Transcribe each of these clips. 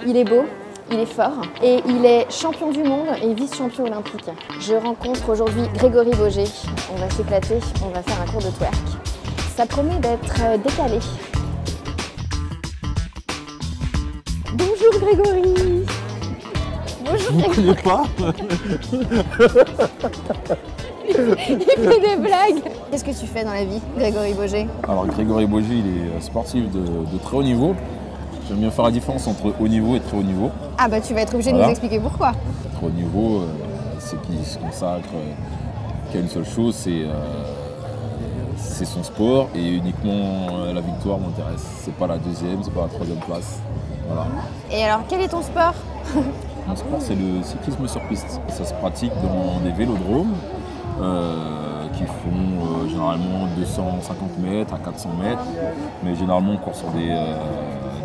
Il est beau, il est fort et il est champion du monde et vice-champion olympique. Je rencontre aujourd'hui Grégory Boger. On va s'éclater, on va faire un cours de twerk. Ça promet d'être décalé. Bonjour Grégory. Bonjour Grégory. Je ne connais pas. Il fait des blagues. Qu'est-ce que tu fais dans la vie, Grégory Boger? Alors Grégory Boger, il est sportif de très haut niveau. J'aime bien faire la différence entre haut niveau et très haut niveau. Ah bah tu vas être obligé de nous expliquer pourquoi. Très haut niveau, c'est qu'il se consacre qu'à une seule chose, c'est son sport et uniquement la victoire m'intéresse. C'est pas la deuxième, c'est pas la troisième place. Voilà. Et alors quel est ton sport? Mon sport c'est le cyclisme sur piste. Ça se pratique dans des vélodromes qui font généralement 250 mètres à 400 mètres. Mais généralement on court sur des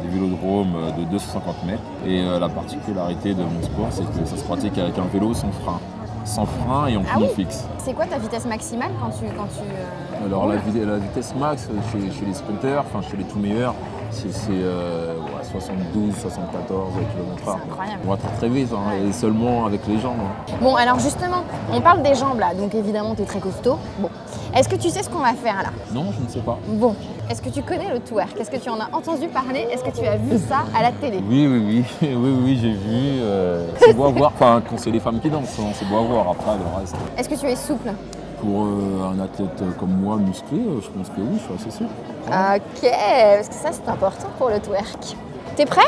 vélodromes de 250 mètres. Et la particularité de mon sport c'est que ça se pratique avec un vélo sans frein. Sans frein et en pneu fixe. C'est quoi ta vitesse maximale quand tu Alors la vitesse max chez les sprinters, enfin chez les tout meilleurs, c'est 72, 74 km/h. C'est incroyable. On va très vite, hein, et seulement avec les jambes. Hein. Bon alors justement, on parle des jambes là, donc évidemment tu es très costaud. Bon, est-ce que tu sais ce qu'on va faire là? Non, je ne sais pas. Bon, est-ce que tu connais le twerk? Est-ce que tu en as entendu parler? Est-ce que tu as vu ça à la télé? Oui, j'ai vu. C'est beau à voir, enfin quand c'est les femmes qui dansent, hein, c'est beau à voir, après le reste. Est-ce que tu es souple? Pour un athlète comme moi, musclé, je pense que oui, je suis assez souple. Ok, parce que ça c'est important pour le twerk. T'es prêt?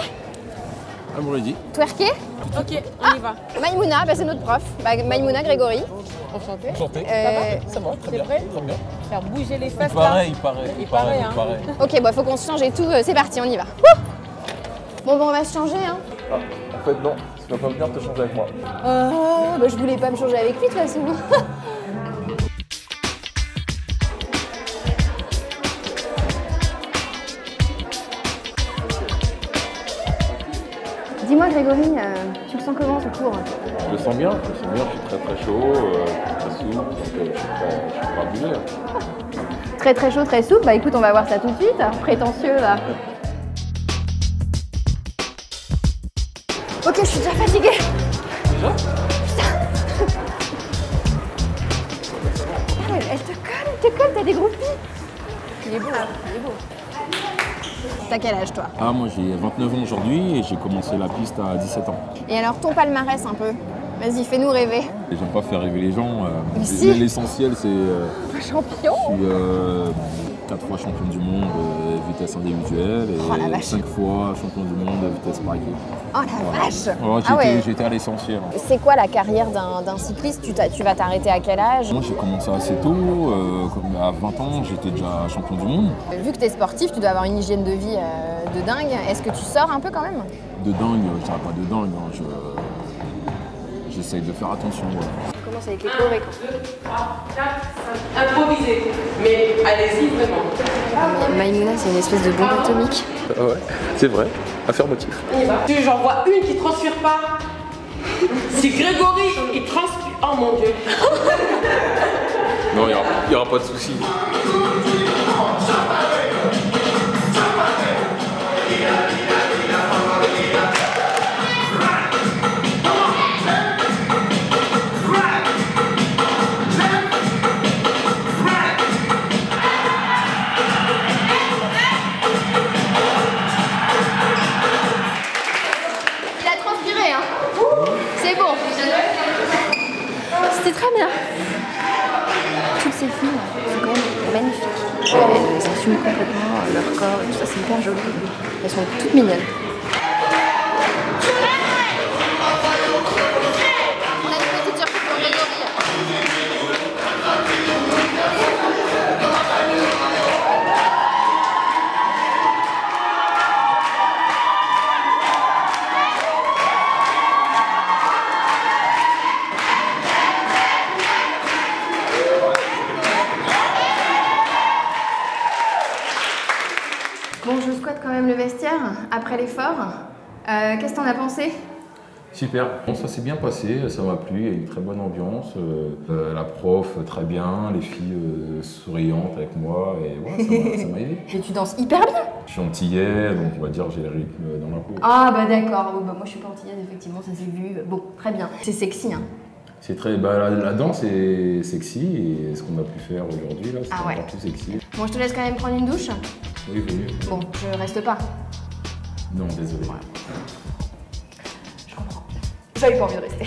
I'm ready. Twerker? Ok, on y va. Maïmouna, c'est notre prof. Maïmouna Grégory. Enchanté. Enchanté. Ça va, Très bien. faire bouger les fesses Il paraît. Ok, bon, il faut qu'on se change et tout. C'est parti, on y va. Bon, on va se changer. Hein. Ah, en fait, non, tu vas pas venir te changer avec moi. Bah, je voulais pas me changer avec lui de toute façon. Dis-moi Grégory, tu le sens comment ce cours? Je le sens bien, je suis très chaud, très souple, donc je suis prêt à bouger. Très chaud, très souple. Bah écoute, on va voir ça tout de suite. Prétentieux là. Ok, je suis déjà fatiguée. Déjà? Elle te colle, t'as des groupies. Il est beau, il est beau. T'as quel âge toi? Ah, moi j'ai 29 ans aujourd'hui et j'ai commencé la piste à 17 ans. Et alors ton palmarès un peu? Vas-y, fais-nous rêver. J'aime pas faire rêver les gens. Si. L'essentiel c'est... Champion? Je suis 4 fois champion du monde vitesse individuelle et 5 fois champion du monde vitesse par équipe. Oh la vache! Alors, j'étais à l'essentiel. C'est quoi la carrière d'un cycliste? Tu vas t'arrêter à quel âge? Moi j'ai commencé assez tôt, comme à 20 ans j'étais déjà champion du monde. Vu que tu es sportif, tu dois avoir une hygiène de vie de dingue. Est-ce que tu sors un peu quand même? De dingue, je dirais pas de dingue, hein, j'essaye de faire attention. On commence avec les chorés. 3, 4, 5, improvisé. Mais allez-y vraiment. Maïmouna, c'est une espèce de bombe atomique. Ouais, c'est vrai, affirmatif. On y va. J'en vois une qui transpire pas. Si Grégory, il transpire. Oh mon Dieu. Non, il n'y aura pas de souci. C'est bon. C'était très bien. Toutes ces filles sont quand même magnifiques. Elles assument complètement leur corps et tout ça, c'est hyper joli. Elles sont toutes mignonnes. On a une petite surprise pour Grégory. Bon, je squatte quand même le vestiaire après l'effort. Qu'est-ce que t'en as pensé? Super, bon, ça s'est bien passé, ça m'a plu, il y a une très bonne ambiance, la prof très bien, les filles souriantes avec moi, et ouais, ça m'a aidé. Et tu danses hyper bien. Je suis antillais, donc on va dire j'ai le rythme dans la peau. Ah bah d'accord, bah, moi je suis pas antillaise, effectivement, ça s'est vu. Bon, très bien. C'est sexy, hein. C'est très, la danse est sexy, et ce qu'on a pu faire aujourd'hui là, c'est encore plus sexy. Bon, je te laisse quand même prendre une douche. Oui, vaut mieux. Bon, je reste pas. Non, désolé. Je comprends. J'avais pas envie de rester.